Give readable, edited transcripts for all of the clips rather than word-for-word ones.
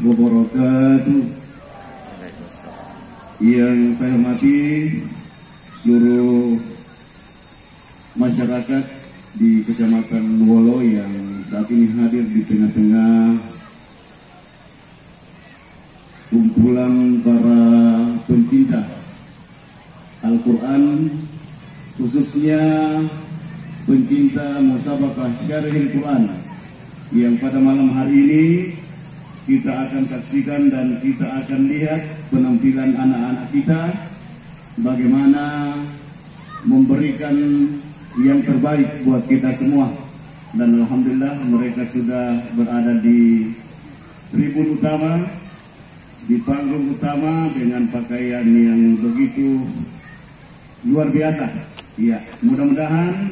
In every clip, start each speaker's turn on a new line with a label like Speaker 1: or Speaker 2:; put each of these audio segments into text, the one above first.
Speaker 1: wabarakatuh. Yang saya hormati seluruh masyarakat di Kecamatan Wolo yang saat ini hadir di tengah-tengah kumpulan para pencinta Al-Quran, khususnya pencinta musabaqah syarihil Quran, yang pada malam hari ini kita akan saksikan dan kita akan lihat penampilan anak-anak kita bagaimana memberikan yang terbaik buat kita semua. Dan alhamdulillah mereka sudah berada di tribun utama, di panggung utama dengan pakaian yang begitu luar biasa. Ya, mudah-mudahan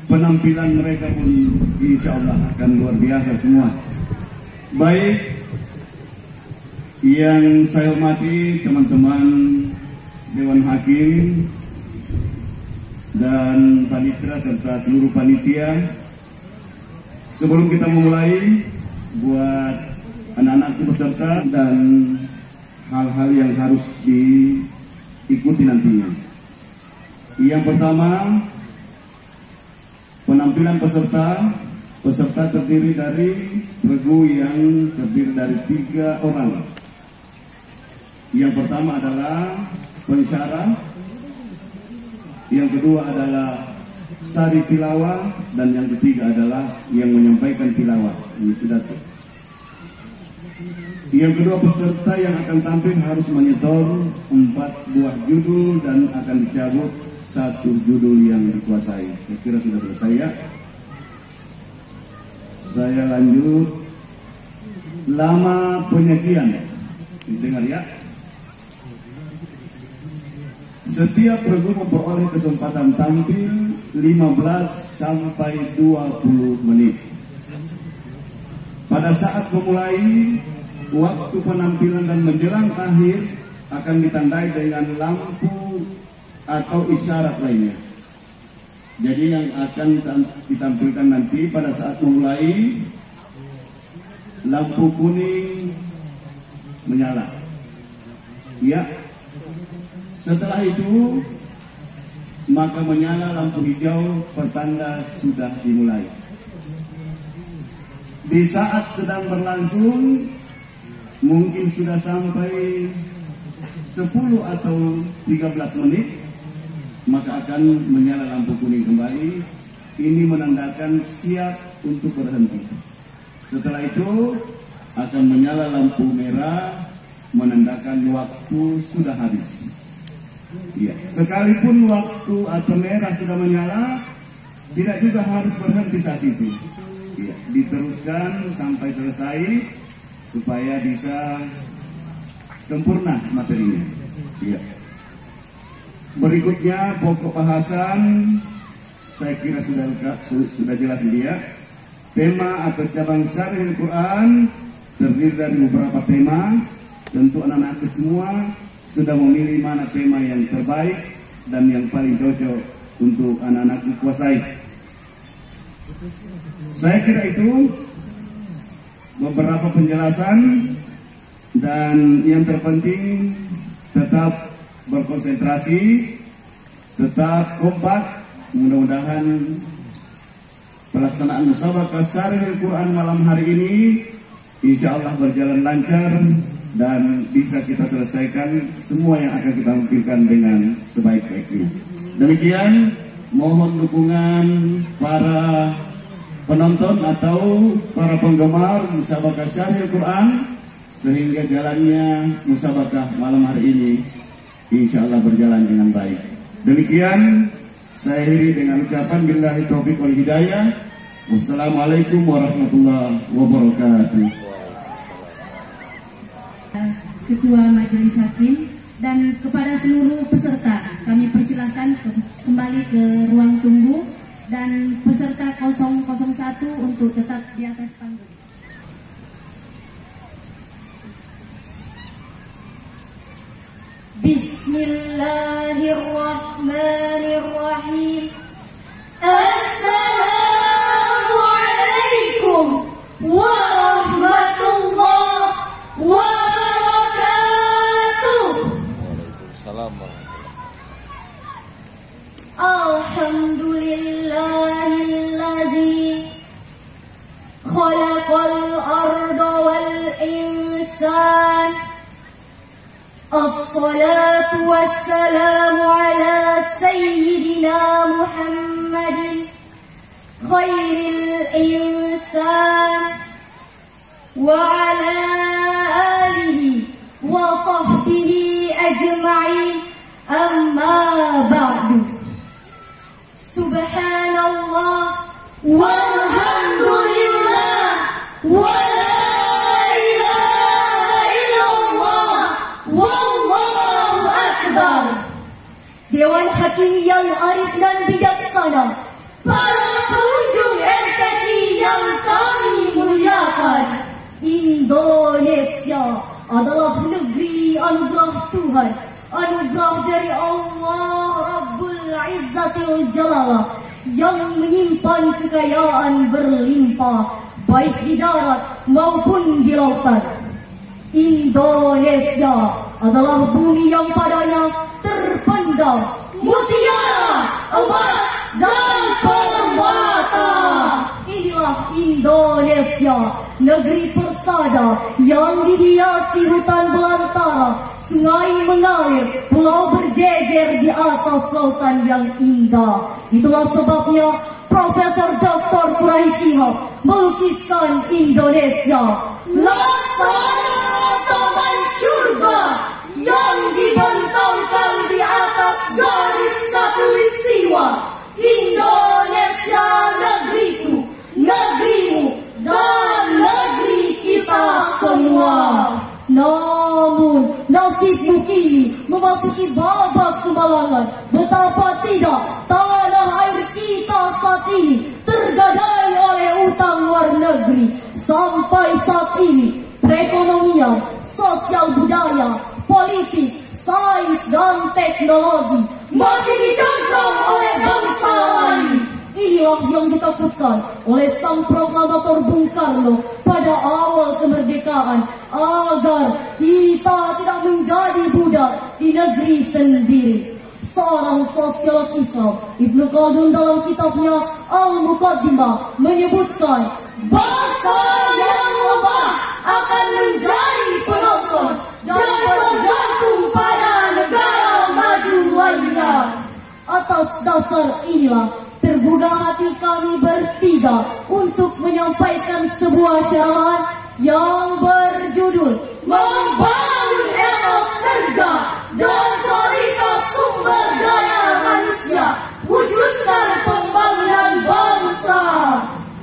Speaker 1: penampilan mereka pun insya Allah akan luar biasa semua. Baik, yang saya hormati teman-teman Dewan Hakim dan panitia serta seluruh panitia, sebelum kita memulai, buat anak-anak peserta dan hal-hal yang harus diikuti nantinya. Yang pertama, penampilan peserta. Peserta terdiri dari regu yang terdiri dari 3 orang. Yang pertama adalah pensyarah, yang kedua adalah sari tilawah, dan yang ketiga adalah yang menyampaikan tilawah. Ini sudah tuh. Yang kedua, peserta yang akan tampil harus menyetor 4 buah judul dan akan dicabut 1 judul yang dikuasai. Saya kira sudah selesai ya. Saya lanjut. Lama penyajian, dengar ya. Setiap regu memperoleh kesempatan tampil 15 sampai 20 menit. Pada saat memulai, waktu penampilan dan menjelang akhir akan ditandai dengan lampu atau isyarat lainnya. Jadi yang akan ditampilkan nanti pada saat memulai, lampu kuning menyala. Ya. Setelah itu maka menyala lampu hijau, pertanda sudah dimulai. Di saat sedang berlangsung mungkin sudah sampai 10 atau 13 menit, maka akan menyala lampu kuning kembali. Ini menandakan siap untuk berhenti. Setelah itu akan menyala lampu merah, menandakan waktu sudah habis. Ya, sekalipun waktu atau merah sudah menyala, tidak juga harus berhenti saat itu. Ya, diteruskan sampai selesai supaya bisa sempurna materinya. Ya. Berikutnya pokok bahasan, saya kira sudah jelas dia. Tema atau cabang syarihil Quran terdiri dari beberapa tema. Tentu anak-anak semua sudah memilih mana tema yang terbaik dan yang paling cocok untuk anak-anak dikuasai. Saya kira itu beberapa penjelasan, dan yang terpenting tetap berkonsentrasi, tetap kompak. Mudah-mudahan pelaksanaan musabaqah syarihil Quran malam hari ini insya Allah berjalan lancar dan bisa kita selesaikan semua yang akan kita tampilkan dengan sebaik-baiknya. Demikian, mohon dukungan para penonton atau para penggemar musabaqah syarihil Quran sehingga jalannya musabaqah malam hari ini insya Allah berjalan dengan baik. Demikian, saya akhiri dengan ucapan billahi taufiq wal hidayah. Wassalamualaikum warahmatullahi wabarakatuh.
Speaker 2: Ketua Majelis Hakim dan kepada seluruh peserta, kami persilahkan kembali ke ruang tunggu, dan peserta 001 untuk tetap di atas panggung. Bismillahirrahmanirrahim. Assalamualaikum warahmatullahi
Speaker 3: الصلاة والسلام على سيدنا محمد خير الإنسان وعلى آله وصحبه أجمعين أما بعد سبحان الله والحمد لله ولا إله إلا الله والله أكبر. Dewan Hakim yang arif dan bijaksana, para pengunjung MTQ yang kami muliakan, Indonesia adalah negeri anugerah Tuhan, anugerah dari Allah Rabbul Izzatil Jalalah yang menyimpan kekayaan berlimpah baik di darat maupun di lautan. Indonesia adalah bumi yang padanya terpendam mutiara, emas dan permata. Inilah Indonesia, negeri persada yang dihiasi hutan belantara, sungai mengalir, pulau berjejer di atas lautan yang indah. Itulah sebabnya Profesor Dr. Quraisyihab melukiskan Indonesia laksana taman surga yang dibentangkan di atas garis khatulistiwa. Indonesia negeriku, negerimu, dan negeri kita semua. Namun nasibmu kini memasuki babak kemalangan. Betapa tidak, tanah air kita saat ini tergadai oleh utang luar negeri. Sampai saat ini perekonomian, sosial budaya, politik, sains dan teknologi masih dicengkram oleh bangsa lain. Inilah yang ditakutkan oleh sang proklamator Bung Karno pada awal kemerdekaan, agar kita tidak menjadi budak di negeri sendiri. Seorang sosiolog Islam, Ibnu Khaldun, dalam kitabnya Al-Muqaddimah menyebutkan, bangsa yang lemah akan menjadi penonton dan bergantung pada negara maju lainnya. Atas dasar inilah tergugah hati kami bertiga untuk menyampaikan sebuah syarahan yang berjudul Membangun Etos Kerja dan Kualitas Sumber Daya Manusia, Wujudkan Pembangunan Bangsa.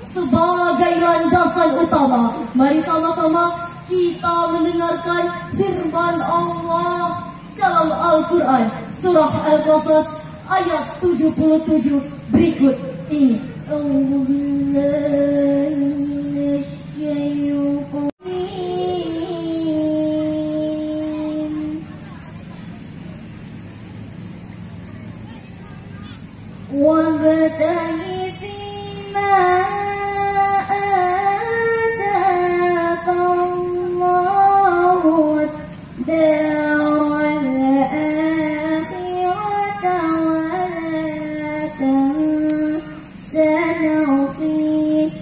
Speaker 3: Sebagai landasan utama, mari sama-sama kita mendengarkan firman Allah dalam Al-Quran Surah Al-Qasas ayat 77 berikut ini. وابتغي فيما آتاك الله الدار الآخرة ولا تنس نصيبك.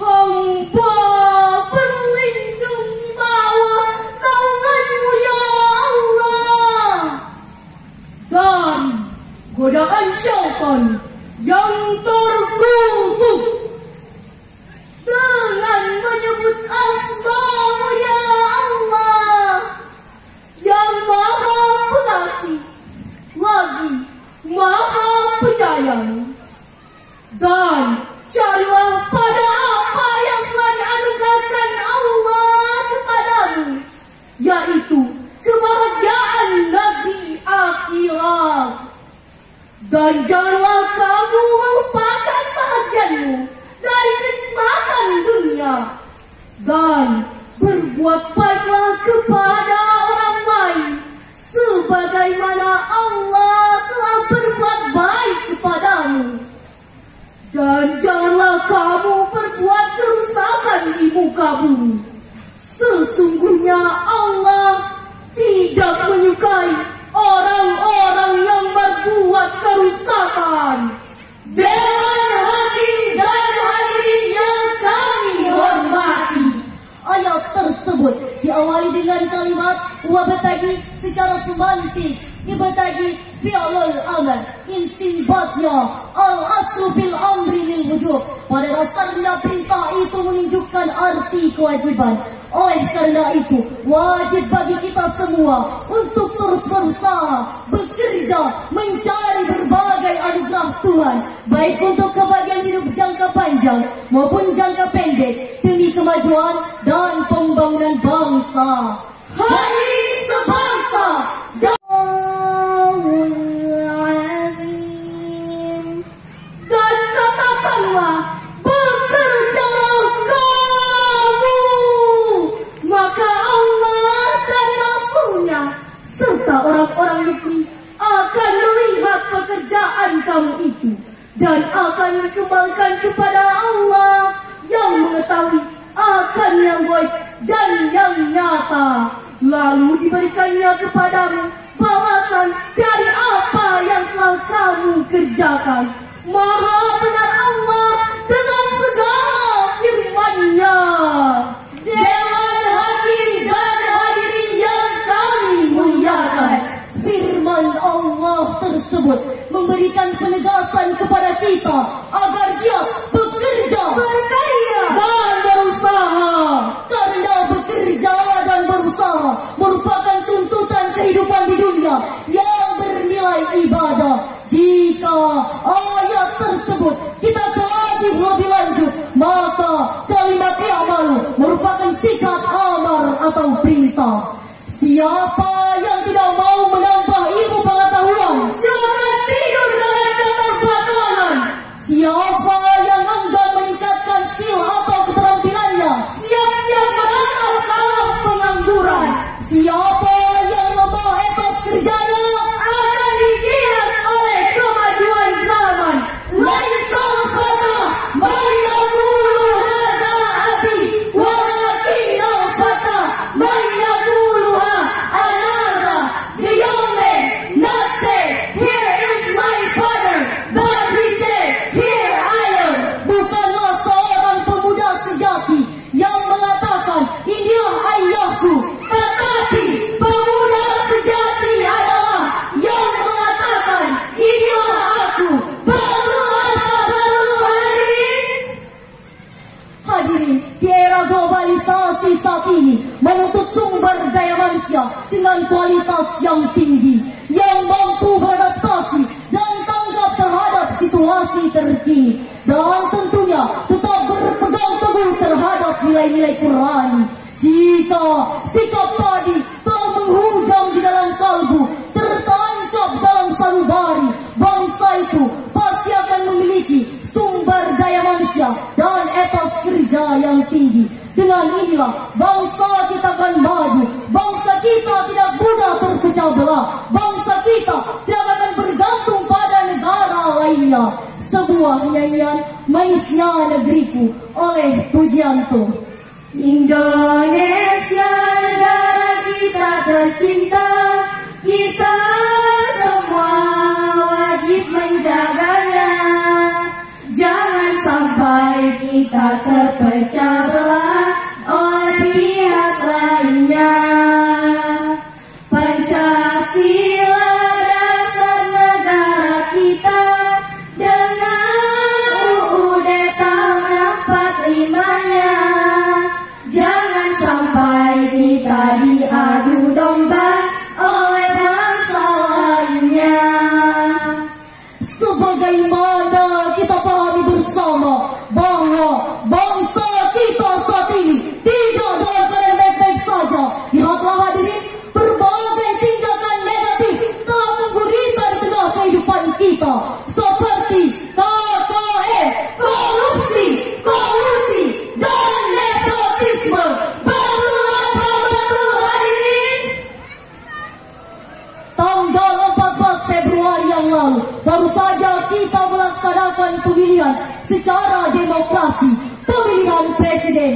Speaker 3: Hamba berlindung di bawah naungan-Mu ya Allah dari godaan syaitan yang terkutuk. Dengan menyebut asma-Mu ya Allah yang maha pengasih lagi maha penyayang, dan carilah pada apa yang telah dianugerahkan Allah kepadamu, yaitu kebahagiaan negeri akhirat. Dan janganlah kamu melupakan bahagianmu dari kenikmatan dunia, dan berbuat baiklah kepada orang lain sebagaimana Allah telah berbuat baik kepadamu. Dan janganlah kamu berbuat kerusakan di muka bumi. Sesungguhnya Allah tidak menyukai orang-orang yang berbuat kerusakan. Dewan Hakim dan hadirin yang kami hormati, ayat tersebut dengan kalimat wabtagi secara semantik, ibtagi fi'lul amal. Istinbatnya al-aslu bil amri lil wujub. Pada dasarnya perintah itu menunjukkan arti kewajiban. Oleh karena itu, wajib bagi kita semua untuk terus berusaha, bekerja, mencari berbagai anugerah Tuhan, baik untuk kebahagiaan hidup jangka panjang maupun jangka pendek, demi kemajuan dan pembangunan bangsa. Hadirin sebangsa, dan katakanlah, bekerjalah kamu, maka Allah dan Rasulnya serta orang-orang negeri akan melihat pekerjaan kamu itu dan akan dikembalikan kepada Allah yang mengetahui akan yang gaib dan yang nyata, lalu diberikannya kepadamu balasan dari apa yang telah kamu kerjakan. Maha benar Allah dengan segala firman-Nya. Dewan Hakim dan hadirin yang kami muliakan, firman Allah tersebut memberikan penegasan kepada kita agar giat bekerja, berkarya dan berusaha. Karena bekerja dan berusaha merupakan tuntutan kehidupan di dunia yang bernilai ibadah. Jika ayat tersebut kita kaji lebih lanjut, maka kalimat i'malu merupakan sikap amar atau perintah. Siapa yang tidak mau menambah ilmu pengetahuan, silakan tidur dalam keterbatasan. Siapa yang enggan meningkatkan skill atau keterampilannya, siap-siap merantau dalam pengangguran. Siapa yang lemah etos kerjanya akan digilas oleh kemajuan zaman. Laisal fata man yaqulu hadza abi walakinal fata man yaquluha another. The young man not say here is my father, but he say here I am. Bukanlah seorang pemuda sejati yang mengatakan inilah ayahku, tetapi pemuda sejati adalah yang mengatakan inilah aku. Hadirin, di era globalisasi saat ini menuntut sumber daya manusia dengan kualitas yang tinggi, yang mampu beradaptasi dan tanggap terhadap situasi terkini, dan tentunya tetap berpegang teguh terhadap nilai-nilai Qurani. Jika sikap tadi telah menghujam di dalam kalbu, tertancap dalam sanubari, bangsa itu pasti akan memiliki sumber daya manusia dan etos kerja yang tinggi. Dengan inilah bangsa kita akan maju. Bangsa kita tidak mudah terpecah belah. Bangsa kita tidak akan bergantung pada negara lainnya. Sebuah nyanyian Manisnya Negeriku oleh Pujianto. Indonesia negara kita tercinta, kita semua wajib menjaganya. Jangan sampai kita terpecah belah oleh pihak lainnya. Pancasila dasar negara kita, dengan UUD tahun 45-nya. Jangan sampai kita diadu domba oleh bangsa lainnya. Sebagaimana kita pahami bersama bahwa bangsa kita saat ini tidak dalam keadaan baik-baik saja. Lihatlah hadirin, berbagai tindakan negatif telah menggurita di tengah kehidupan kita, seperti KKN, korupsi, kolusi, dan nepotisme. Betul hadirin. Tanggal 14 Februari yang lalu baru saja kita melaksanakan pemilihan secara demokrasi, pemilihan presiden